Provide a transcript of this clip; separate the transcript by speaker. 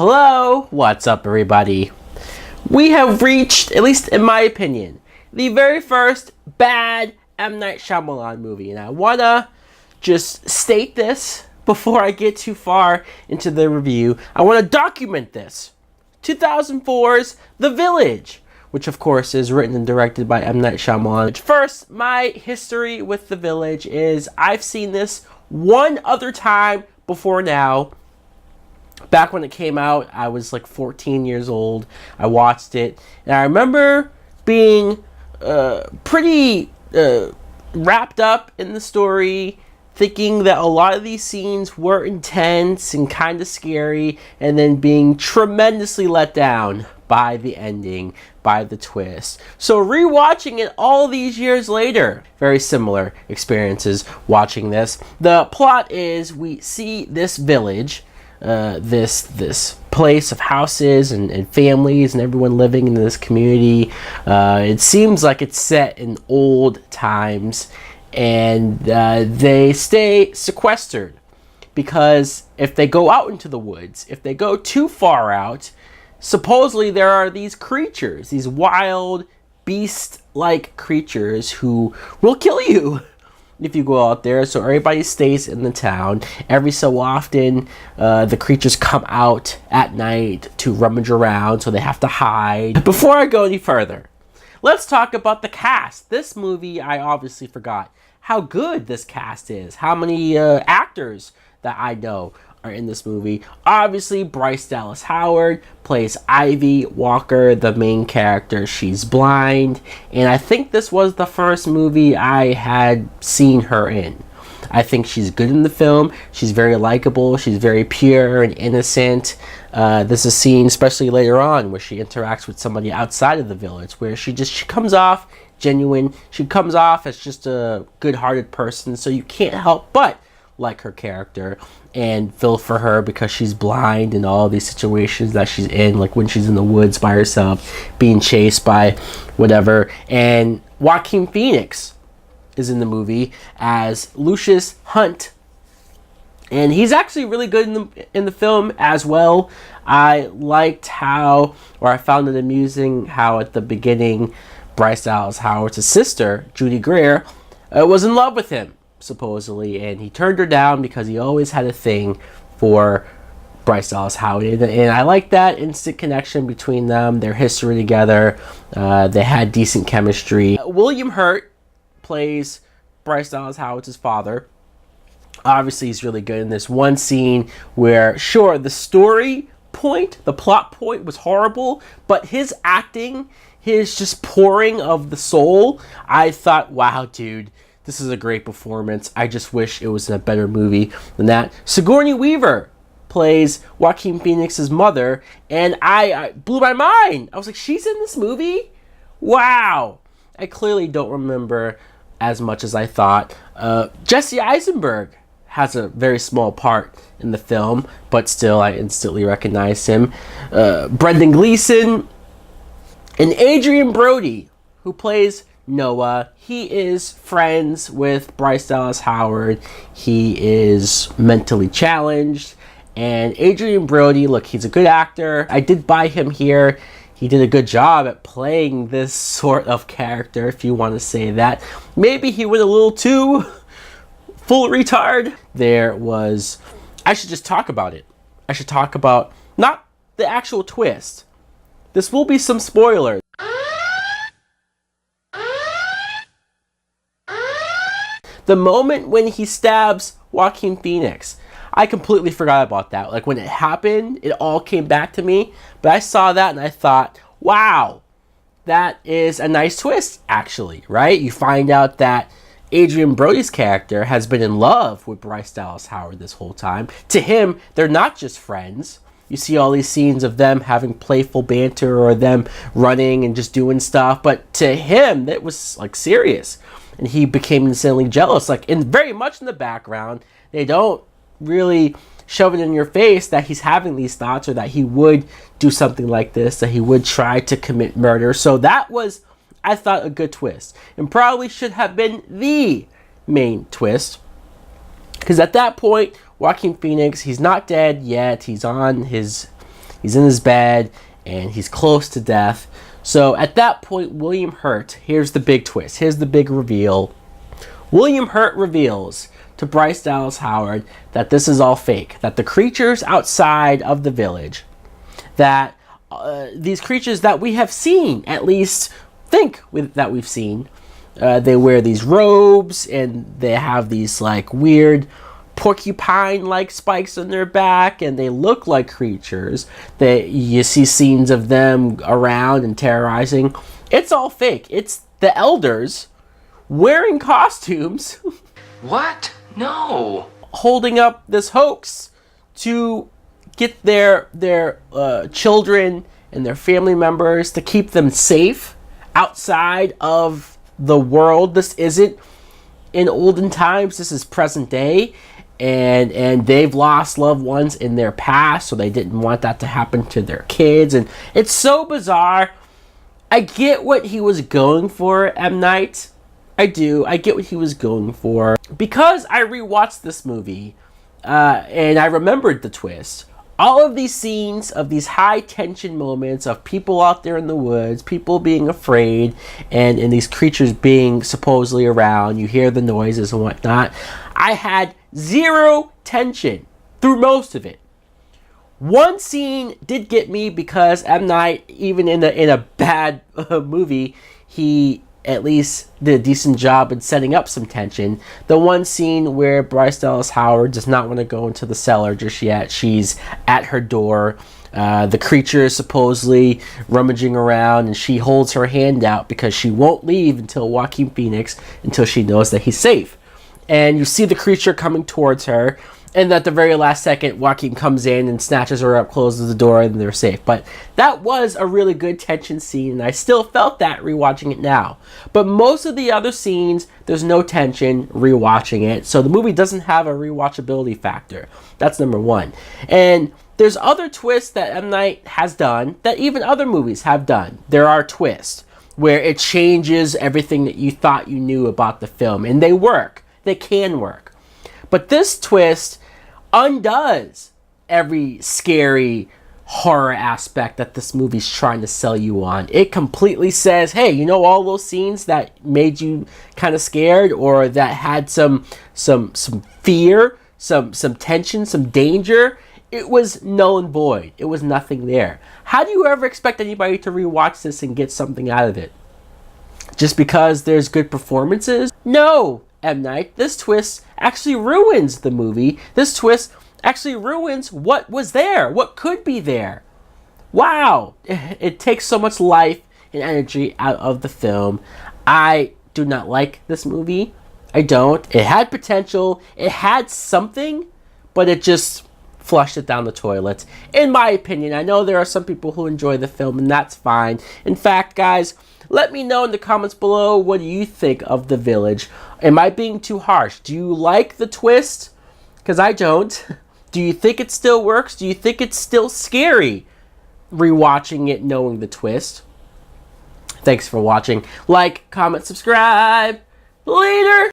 Speaker 1: Hello! What's up, everybody? We have reached, at least in my opinion, the very first bad M. Night Shyamalan movie. And I wanna just state this before I get too far into the review. I wanna document this. 2004's The Village, which of course is written and directed by M. Night Shyamalan. First, my history with The Village is I've seen this one other time before now. Back when it came out, I was like 14 years old. I watched it, and I remember being pretty wrapped up in the story, thinking that a lot of these scenes were intense and kind of scary, and then being tremendously let down by the ending, by the twist. So rewatching it all these years later, very similar experiences watching this. The plot is we see this village, this place of houses and families and everyone living in this community. It seems like it's set in old times, and they stay sequestered because if they go out into the woods, if they go too far out, supposedly there are these creatures, these wild beast-like creatures who will kill you if you go out there. So everybody stays in the town. Every so often, the creatures come out at night to rummage around, so they have to hide. Before I go any further, let's talk about the cast. This movie, I obviously forgot how good this cast is. How many actors that I know are in this movie. Obviously, Bryce Dallas Howard plays Ivy Walker, the main character. She's blind, and I think this was the first movie I had seen her in. I think she's good in the film. She's very likable. She's very pure and innocent. There's a scene, especially later on, where she interacts with somebody outside of the village, where she comes off genuine. She comes off as just a good-hearted person, so you can't help but like her character and feel for her because she's blind and all these situations that she's in, like when she's in the woods by herself being chased by whatever. And Joaquin Phoenix is in the movie as Lucius Hunt, and he's actually really good in the film as well. I liked how, or I found it amusing how at the beginning Bryce Dallas Howard's sister, Judy Greer, was in love with him supposedly, and he turned her down because he always had a thing for Bryce Dallas Howard, and I like that instant connection between them, their history together. They had decent chemistry. William Hurt plays Bryce Dallas Howard's father. Obviously, he's really good in this one scene where, sure, the story point, the plot point was horrible, but his acting, his just pouring of the soul, I thought, wow, dude, this is a great performance. I just wish it was a better movie than that. Sigourney Weaver plays Joaquin Phoenix's mother, and I blew my mind. I was like, she's in this movie? Wow. I clearly don't remember as much as I thought. Jesse Eisenberg has a very small part in the film, but still I instantly recognize him. Brendan Gleeson and Adrian Brody, who plays Noah. He is friends with Bryce Dallas Howard. He is mentally challenged. And Adrian Brody, look, he's a good actor. I did buy him here. He did a good job at playing this sort of character, if you want to say that. Maybe he went a little too full retard. I should just talk about it. I should talk about, not the actual twist. This will be some spoilers. The moment when he stabs Joaquin Phoenix, I completely forgot about that. Like when it happened, it all came back to me. But I saw that and I thought, wow, that is a nice twist, actually, right? You find out that Adrian Brody's character has been in love with Bryce Dallas Howard this whole time. To him, they're not just friends. You see all these scenes of them having playful banter or them running and just doing stuff. But to him, it was like serious. And he became insanely jealous, like very much in the background. They don't really shove it in your face that he's having these thoughts or that he would do something like this, that he would try to commit murder. So that was, I thought, a good twist. And probably should have been the main twist. Because at that point, Joaquin Phoenix, he's not dead yet. He's on his He's in his bed, and he's close to death. So at that point, William Hurt, here's the big twist, here's the big reveal. William Hurt reveals to Bryce Dallas Howard that this is all fake, that the creatures outside of the village, that these creatures that we have seen, at least that we've seen, they wear these robes and they have these like weird porcupine-like spikes on their back, and they look like creatures. You see scenes of them around and terrorizing. It's all fake. It's the elders wearing costumes.
Speaker 2: What? No.
Speaker 1: Holding up this hoax to get their children and their family members, to keep them safe outside of the world. This isn't in olden times. This is present day. And they've lost loved ones in their past, so they didn't want that to happen to their kids. And it's so bizarre. I get what he was going for, M. Night. I do. I get what he was going for. Because I rewatched this movie, and I remembered the twist. All of these scenes of these high tension moments of people out there in the woods, people being afraid, and these creatures being supposedly around, you hear the noises and whatnot. I had zero tension through most of it. One scene did get me because M. Night, even in a bad movie, he at least did a decent job in setting up some tension. The one scene where Bryce Dallas Howard does not want to go into the cellar just yet. She's at her door. The creature is supposedly rummaging around, and she holds her hand out because she won't leave until Joaquin Phoenix, until she knows that he's safe. And you see the creature coming towards her, and at the very last second, Joaquin comes in and snatches her up, closes the door, and they're safe. But that was a really good tension scene, and I still felt that rewatching it now. But most of the other scenes, there's no tension rewatching it, so the movie doesn't have a rewatchability factor. That's number one. And there's other twists that M. Night has done that even other movies have done. There are twists where it changes everything that you thought you knew about the film, and they work. They can work. But this twist undoes every scary horror aspect that this movie's trying to sell you on. It completely says, hey, you know all those scenes that made you kind of scared, or that had some fear, some tension, some danger? It was null and void. It was nothing there. How do you ever expect anybody to rewatch this and get something out of it? Just because there's good performances? No, M. Night. This twist actually ruins the movie. This twist actually ruins what was there, what could be there. Wow. It takes so much life and energy out of the film. I do not like this movie. I don't. It had potential. It had something, but it just flushed it down the toilet, in my opinion. I know there are some people who enjoy the film, and that's fine. In fact, guys, let me know in the comments below, what do you think of The Village? Am I being too harsh? Do you like the twist? Because I don't. Do you think it still works? Do you think it's still scary rewatching it knowing the twist? Thanks for watching. Like, comment, subscribe. Later!